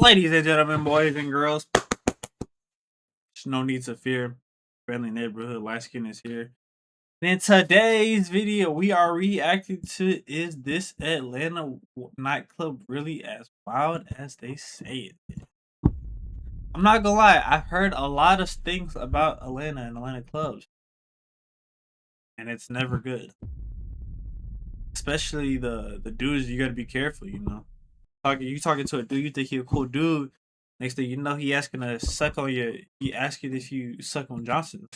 Ladies and gentlemen, boys and girls, there's no need to fear. Friendly neighborhood light skin is here. And in today's video, we are reacting to Is This Atlanta Nightclub Really As Wild As They Say It? I'm not gonna lie, I've heard a lot of things about Atlanta and Atlanta clubs, and it's never good. Especially the dudes, you gotta be careful, you know. You talking to a dude, you think he a cool dude. Next thing you know, he asking to suck on your. He asking if you suck on Johnson.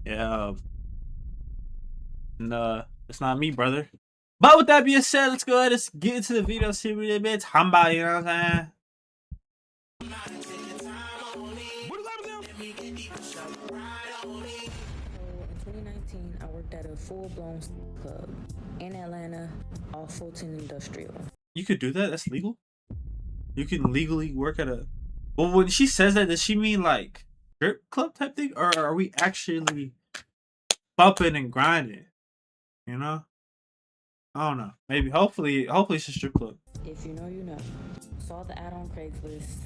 Yeah, no, it's not me, brother. But with that being said, let's go ahead and get into the video. See what it is. Talking about, you know what I'm saying? In 2019, I worked at a full-blown club in Atlanta off Fulton Industrial. You could do that. That's legal. You can legally work at a. Well, when she says that, does she mean like strip club type thing, or are we actually bumping and grinding? You know, I don't know. Maybe, hopefully, it's a strip club. If you know, you know. Saw the ad on Craigslist.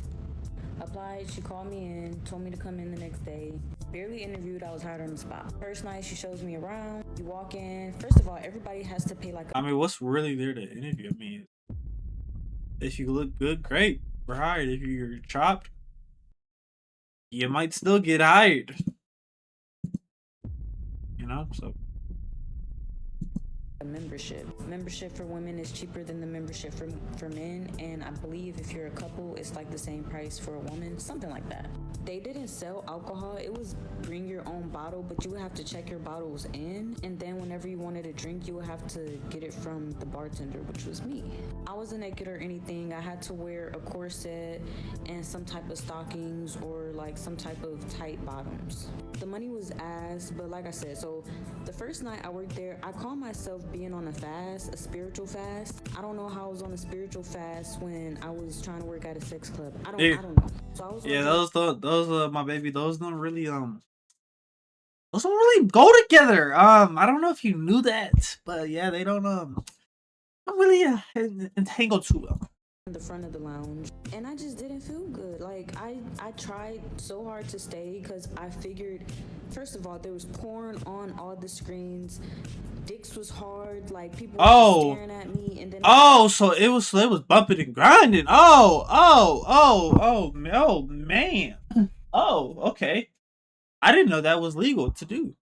Applied, she called me in, told me to come in the next day. Barely interviewed, I was hired on the spot. First night, she shows me around. You walk in. First of all, everybody has to pay like I mean, what's really there to interview? I mean, if you look good, great, we're hired. If you're chopped, you might still get hired. You know, so. a membership. Membership for women is cheaper than the membership for men, and I believe if you're a couple, it's like the same price for a woman, something like that. They didn't sell alcohol. It was bring your own bottle, but you would have to check your bottles in, and then whenever you wanted a drink, you would have to get it from the bartender, which was me. I wasn't naked or anything. I had to wear a corset and some type of stockings or like some type of tight bottoms. The money was ass, but like I said, so the first night I worked there, I call myself being on a fast, a spiritual fast. I don't know how I was on a spiritual fast when I was trying to work at a sex club. I don't know. So I was yeah, those my baby, those don't really go together. I don't know if you knew that, but yeah, they don't really entangle too well. The front of the lounge, and I just didn't feel good. Like I tried so hard to stay because I figured, first of all, there was porn on all the screens. Dicks was hard. Like people were staring at me, and then so it was bumping and grinding. Man. Oh, okay. I didn't know that was legal to do.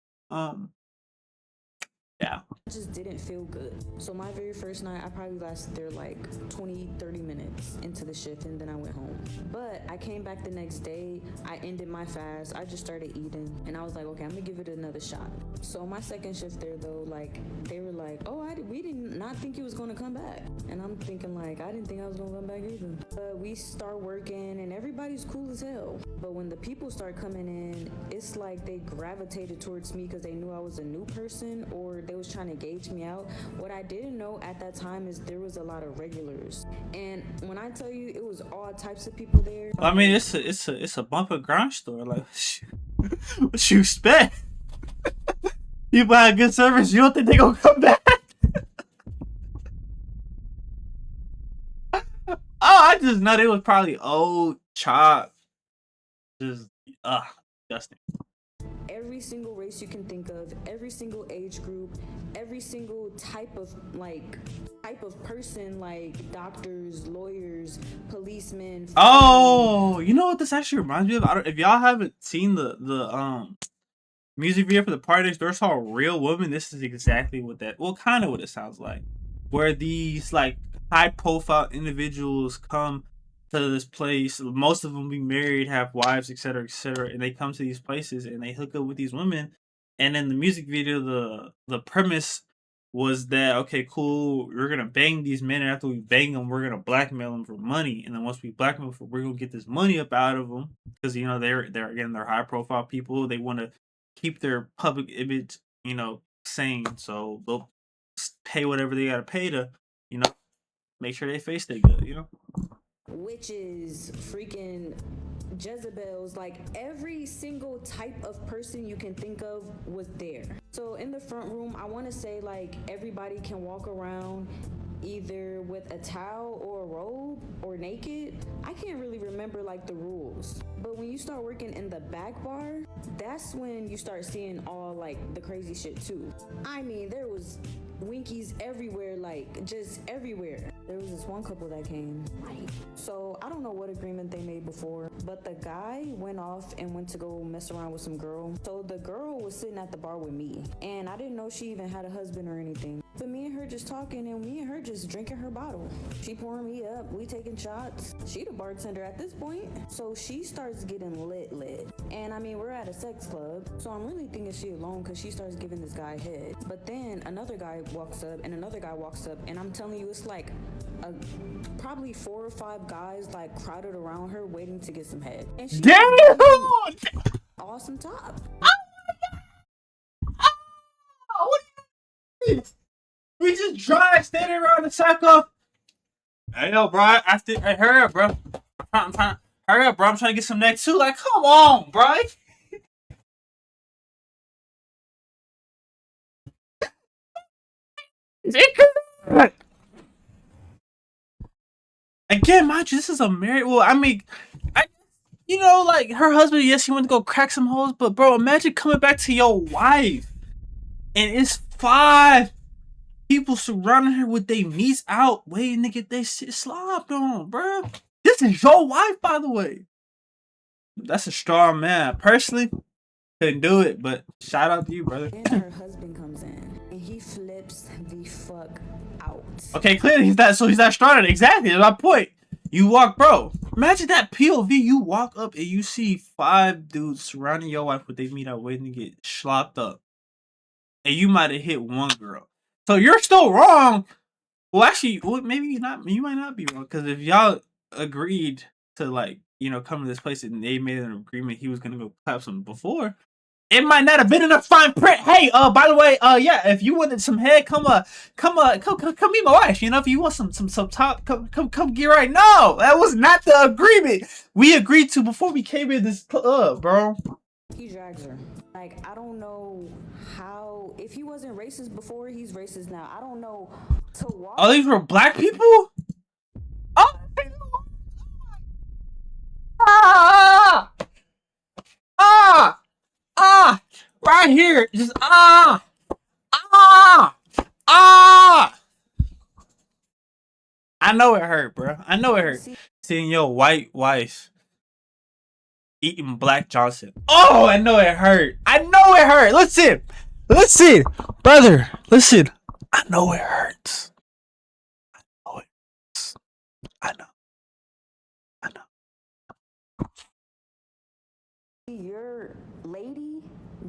Yeah. I just didn't feel good. So my very first night, I probably lasted there like 20-30 minutes into the shift, and then I went home. But I came back the next day. I ended my fast. I just started eating, and I was like, okay, I'm gonna give it another shot. So my second shift there though, like they were like, oh, we did not think you was gonna come back, and I'm thinking like I didn't think I was gonna come back either. But we start working, and everybody's cool as hell. But when the people start coming in, it's like they gravitated towards me because they knew I was a new person, or they was trying to gauge me out. What I didn't know at that time is there was a lot of regulars, and when I tell you it was all types of people there. I mean, it's a bump and grind store. Like, what you expect? People had good service. You don't think they gonna come back? Oh, I just know they was probably old, chopped, just disgusting. Every single race you can think of, every single age group, every single type of person, like doctors, lawyers, policemen. Oh, you know what this actually reminds me of? If y'all haven't seen the music video for the Party Next Door song Real Woman, this is exactly kind of what it sounds like. Where these like high profile individuals come to this place, most of them be married, have wives, etc., and they come to these places and they hook up with these women. And in the music video, the premise was that, okay, cool, we're gonna bang these men, and after we bang them, we're gonna blackmail them for money, and then once we blackmail them, we're gonna get this money up out of them because you know they're high profile people. They want to keep their public image, you know, sane, so they'll pay whatever they gotta pay to, you know, make sure they face stay good, you know. Witches, freaking Jezebels, like every single type of person you can think of was there. So in the front room, I want to say like everybody can walk around either with a towel or a robe or naked. I can't really remember like the rules. But when you start working in the back bar, that's when you start seeing all like the crazy shit too. I mean, there was winkies everywhere, like just everywhere. There was this one couple that came. So I don't know what agreement they made before, but the guy went off and went to go mess around with some girl. So the girl was sitting at the bar with me, and I didn't know she even had a husband or anything. But me and her just talking, and me and her just drinking her bottle. She pouring me up, we taking shots. She the bartender at this point. So she starts getting lit. And I mean, we're at a sex club, so I'm really thinking she alone because she starts giving this guy head. But then another guy walks up, and another guy walks up, and I'm telling you, it's like probably 4 or 5 guys like crowded around her waiting to get some head. And she awesome top. We just drive, standing around the circle. Hey, yo, bro. Hey, hurry up, bro. Hurry up, bro. I'm trying to get some neck too. Like, come on, bro. Again, mind you, this is a married. Well, I mean, you know, like her husband. Yes, he went to go crack some hoes, but bro, imagine coming back to your wife, and it's 5 people surrounding her with their meats out, waiting to get their shit slobbed on, bro. This is your wife, by the way. That's a strong man. Personally, couldn't do it, but shout out to you, brother. And her husband comes in, and he flips the fuck out. Okay, clearly he's not strong. Exactly, that's my point. You walk, bro. Imagine that POV. You walk up and you see 5 dudes surrounding your wife with their meat out, waiting to get slopped up, and you might have hit one girl. So you're still wrong. Well, actually, maybe you're not. You might not be wrong, because if y'all agreed to, like, you know, come to this place and they made an agreement he was gonna go clap some before, it might not have been enough fine print. Hey, by the way, yeah, if you wanted some head, come meet my wife. You know, if you want some top, come get right. No, that was not the agreement we agreed to before we came in this club, bro. He drags her. Like, I don't know how. If he wasn't racist before, he's racist now. I don't know to walk. Oh, these were black people? Oh, right here. Just I know it hurt, bro. I know it hurt. Seeing your white wife eating Black Johnson. Oh, I know it hurt. I know it hurt. Listen, brother. Listen. I know it hurts. I know. Your lady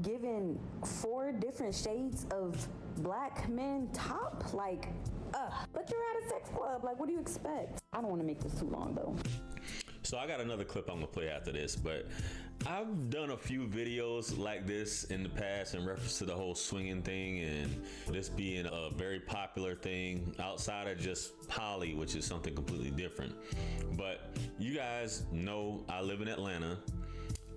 giving 4 different shades of black men top, like, but you're at a sex club. Like, what do you expect? I don't want to make this too long though. So I got another clip I'm gonna play after this, but I've done a few videos like this in the past in reference to the whole swinging thing and this being a very popular thing outside of just poly, which is something completely different. But you guys know I live in Atlanta,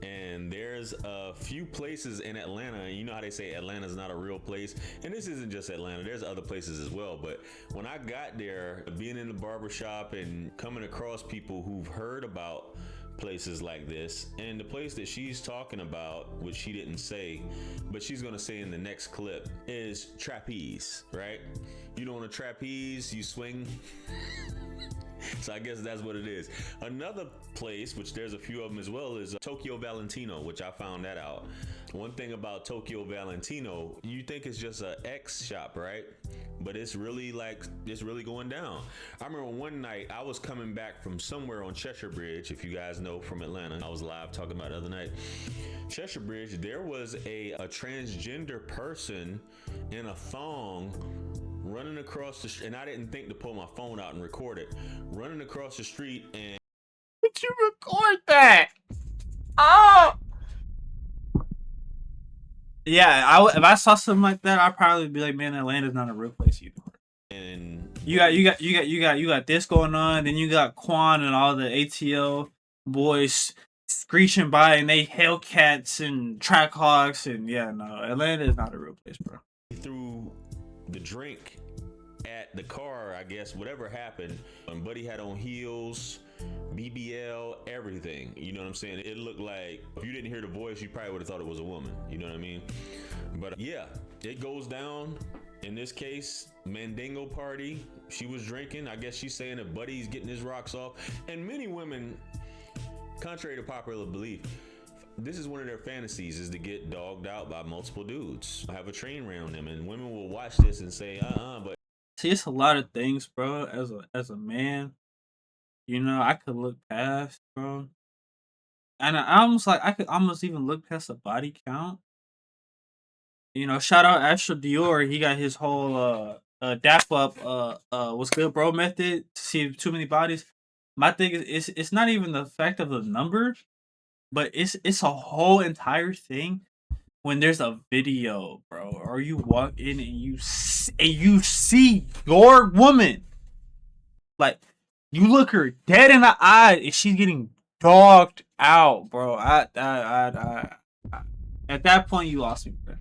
and there's a few places in Atlanta, and you know how they say Atlanta's not a real place, and this isn't just Atlanta, there's other places as well. But when I got there, being in the barbershop and coming across people who've heard about places like this, and the place that she's talking about, which she didn't say, but she's gonna say in the next clip, is trapeze, right? You know, on a trapeze, you swing. So I guess that's what it is. Another place, which there's a few of them as well, is Tokyo Valentino, which I found that out. One thing about Tokyo Valentino, you think it's just a X shop, right? But it's really going down. I remember one night I was coming back from somewhere on Cheshire Bridge, if you guys know from Atlanta. I was live talking about it the other night. Cheshire Bridge, there was a transgender person in a thong running across the street, and I didn't think to pull my phone out and record it. Running across the street, and did you record that? Oh, yeah. If I saw something like that, I'd probably be like, man, Atlanta's not a real place either. And you got this going on. Then you got Quan and all the ATL boys screeching by, and they Hellcats and Trackhawks, and yeah, no, Atlanta is not a real place, bro. threw the drink at the car, I guess, whatever happened, and Buddy had on heels, BBL, everything. You know what I'm saying? It looked like if you didn't hear the voice, you probably would have thought it was a woman. You know what I mean? But yeah, it goes down. In this case, Mandingo party. She was drinking. I guess she's saying that Buddy's getting his rocks off. And many women, contrary to popular belief, this is one of their fantasies, is to get dogged out by multiple dudes. Have a train ran on them, and women will watch this and say, but See, it's a lot of things, bro. As a man, you know, I could look past, bro. And I almost like I could almost even look past the body count. You know, shout out Astro Dior. He got his whole dap up what's good, bro method to see too many bodies. My thing is it's not even the fact of the number, but it's a whole entire thing when there's a video, bro, or you walk in and you see your woman, like you look her dead in the eye and she's getting dogged out, bro. I at that point you lost me, bro.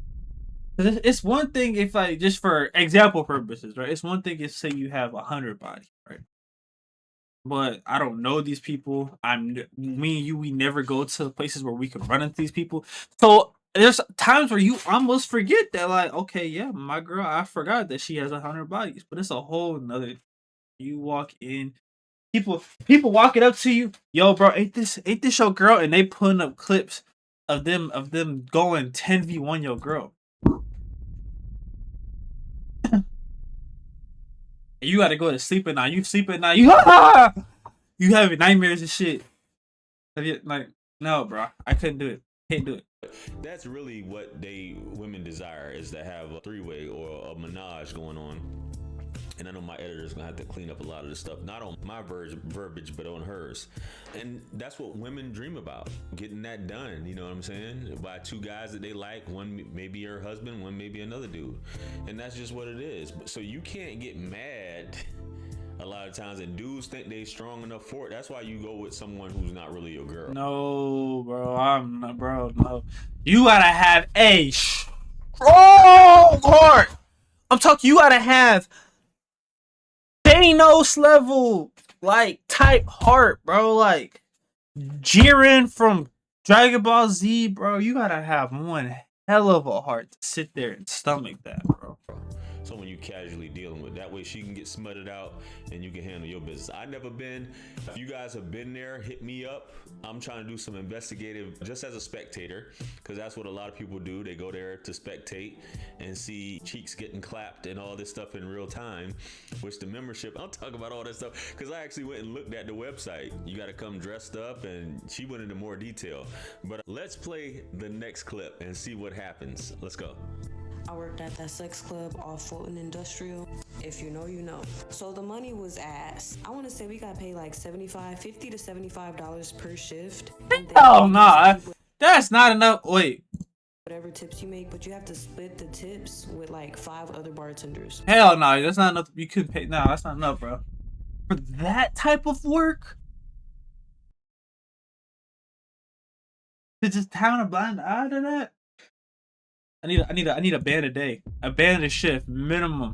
It's one thing if, like, just for example purposes, right? It's one thing if, say, you have 100 bodies, right? But I don't know these people. Me and you, we never go to places where we can run into these people. So there's times where you almost forget that, like, okay, yeah, my girl, I forgot that she has 100 bodies. But it's a whole nother. You walk in, people walking up to you, yo, bro, ain't this your girl? And they putting up clips of them going 10v1 your girl. You gotta go to sleep at night. You sleep at night. You having nightmares and shit. Like, no, bro, I couldn't do it. Can't do it. that's really what women desire, is to have a three-way or a menage going on. And I know my editor's gonna have to clean up a lot of this stuff, not on my verbiage, but on hers. And that's what women dream about, getting that done. You know what I'm saying? By two guys that they like. One may be her husband, one may be another dude. And that's just what it is. So you can't get mad a lot of times, and dudes think they strong enough for it. That's why you go with someone who's not really your girl. No, bro, I'm not, bro. No, you gotta have a strong heart. I'm talking. You gotta have Thanos level, like, type heart, bro. Like Jiren from Dragon Ball Z, bro. You gotta have one hell of a heart to sit there and stomach that, bro. Someone you casually dealing with. That way she can get smutted out and you can handle your business. I've never been. If you guys have been there, hit me up. I'm trying to do some investigative just as a spectator, because that's what a lot of people do. They go there to spectate and see cheeks getting clapped and all this stuff in real time, which the membership, I'll talk about all that stuff because I actually went and looked at the website. You got to come dressed up, and she went into more detail. But let's play the next clip and see what happens. Let's go. I worked at that sex club off Fulton Industrial. If you know, you know. So the money was ass. I want to say we got paid like $50 to $75 per shift. Oh, no, that's not enough. Wait. Whatever tips you make, but you have to split the tips with like 5 other bartenders. Hell no, that's not enough. You couldn't pay. No, that's not enough, bro. For that type of work? To just town a blind eye to that? I need a band a day. A band a shift. Minimum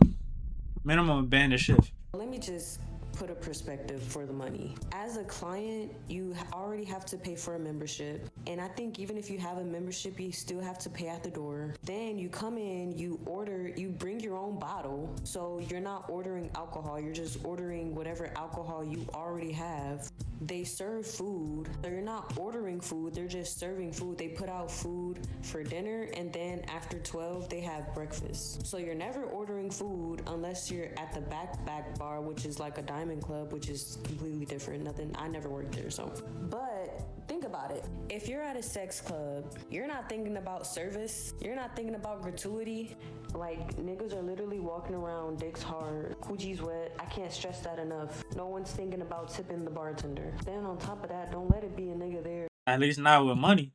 a band a shift. Let me just put a perspective for the money. As a client, you already have to pay for a membership. And I think even if you have a membership, you still have to pay at the door. Then you come in, you order, you bring your own bottle. So you're not ordering alcohol, you're just ordering whatever alcohol you already have. They serve food. So you're not ordering food, they're just serving food. They put out food for dinner, and then after 12, they have breakfast. So you're never ordering food unless you're at the back bar, which is like a diamond club, which is completely different. Nothing, I never worked there, so. But think about it. If you're at a sex club, you're not thinking about service. You're not thinking about gratuity. Like, niggas are literally walking around, dicks hard, coochie's wet. I can't stress that enough. No one's thinking about tipping the bartender. Then on top of that, don't let it be a nigga there. At least not with money.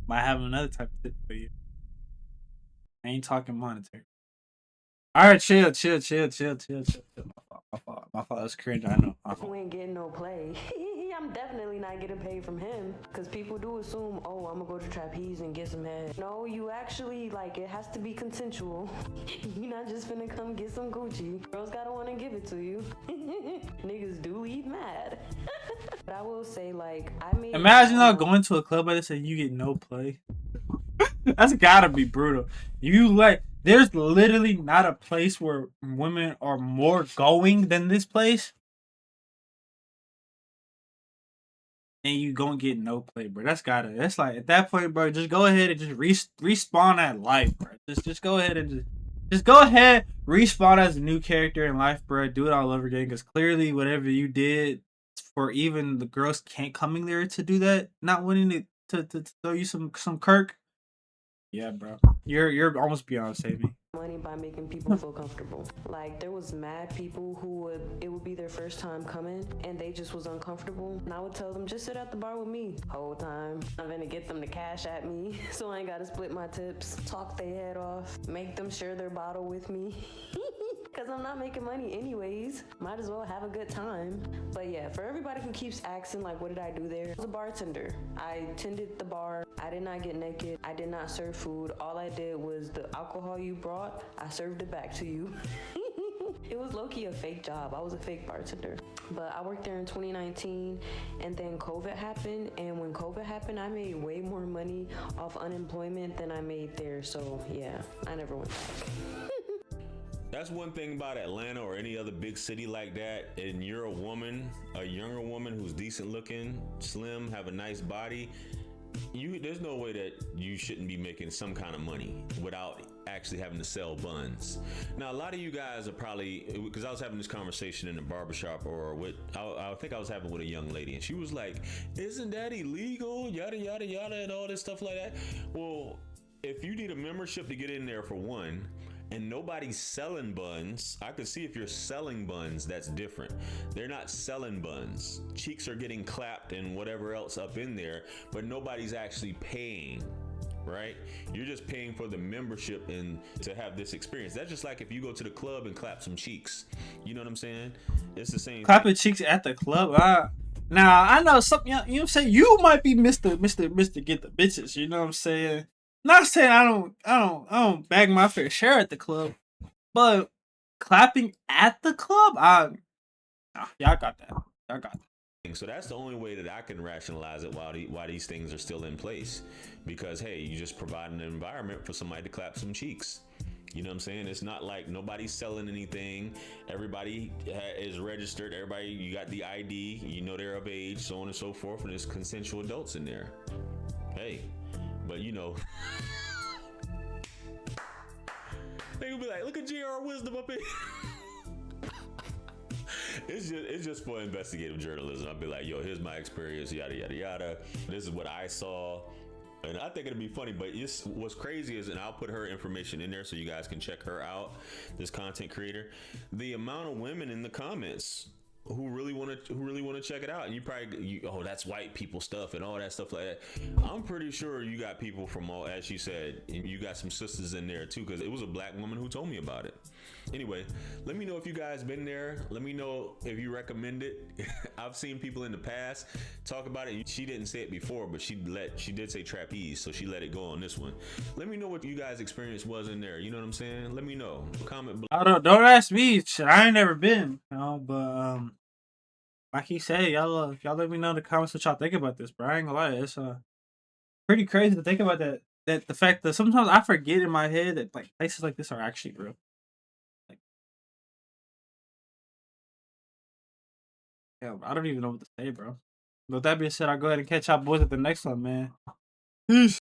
Might have another type of tip for you. I ain't talking monetary. Alright, chill. My fault. That's cringe, I know. Who ain't getting no play. I'm I'm definitely not getting paid from him, because people do assume, oh, I'm gonna go to trapeze and get some head. No, you actually, like, it has to be consensual. You're not just finna come get some Gucci. Girls gotta wanna give it to you. Niggas do leave mad. But I will say, like, I made... Imagine not going to a club like this and you get no play. That's gotta be brutal. There's literally not a place where women are more going than this place. And you gonna get no play, bro. That's like, at that point, bro, just go ahead and just respawn that life, bro. Just go ahead and just go ahead, respawn as a new character in life, bro. Do it all over again, because clearly whatever you did for even the girls can't coming there to do that, not wanting to throw you some Kirk. Yeah, bro. You're almost beyond saving. Money by making people feel comfortable. Like, there was mad people who it would be their first time coming and they just was uncomfortable, and I would tell them, just sit at the bar with me whole time. I'm gonna get them to cash at me so I ain't gotta split my tips, talk their head off, make them share their bottle with me. Because I'm not making money anyways. Might as well have a good time. But yeah, for everybody who keeps asking, like, what did I do there? I was a bartender. I tended the bar. I did not get naked. I did not serve food. All I did was the alcohol you brought, I served it back to you. It was low-key a fake job. I was a fake bartender. But I worked there in 2019, and then COVID happened. And when COVID happened, I made way more money off unemployment than I made there. So yeah, I never went back. That's one thing about Atlanta or any other big city like that, and you're a woman, a younger woman who's decent looking, slim, have a nice body, there's no way that you shouldn't be making some kind of money without actually having to sell buns. Now, a lot of you guys are probably, because I was having this conversation in the barbershop, or I think I was having with a young lady, and she was like, isn't that illegal? Yada, yada, yada, and all this stuff like that. Well, if you need a membership to get in there, for one, and nobody's selling buns, I could see if you're selling buns, that's different. They're not selling buns. Cheeks are getting clapped and whatever else up in there, but nobody's actually paying, right? You're just paying for the membership and to have this experience. That's just like if you go to the club and clap some cheeks. You know what I'm saying? It's the same Clapping cheeks at the club. Now I know something. You know what I'm saying? You might be Mr. Get the bitches. You know what I'm saying? Not saying I don't bag my fair share at the club, but clapping at the club, y'all got that. Y'all got that. So that's the only way that I can rationalize it why these things are still in place, because hey, you just provide an environment for somebody to clap some cheeks. You know what I'm saying? It's not like nobody's selling anything. Everybody is registered. Everybody, you got the ID, you know they're of age, so on and so forth, and there's consensual adults in there. Hey, but you know, they will be like, look at JR Wisdom up here. It's just for investigative journalism. I'll be like, yo, here's my experience, yada, yada, yada. This is what I saw. And I think it'd be funny, but what's crazy is, and I'll put her information in there so you guys can check her out, this content creator, the amount of women in the comments who really want to check it out. And you probably, oh, that's white people stuff and all that stuff like that. I'm pretty sure you got people from all, as she said, you got some sisters in there too, because it was a black woman who told me about it. Anyway, let me know if you guys been there. Let me know if you recommend it. I've seen people in the past talk about it. She didn't say it before, but she did say trapeze, so she let it go on this one. Let me know what you guys' experience was in there. You know what I'm saying? Let me know. Comment below. I don't ask me. Shit, I ain't never been, you know, but like he said, y'all let me know in the comments what y'all think about this, bro. I ain't gonna lie, it's pretty crazy to think about that the fact that sometimes I forget in my head that like places like this are actually real. Like, yeah, I don't even know what to say, bro. But with that being said, I'll go ahead and catch y'all boys at the next one, man. Peace.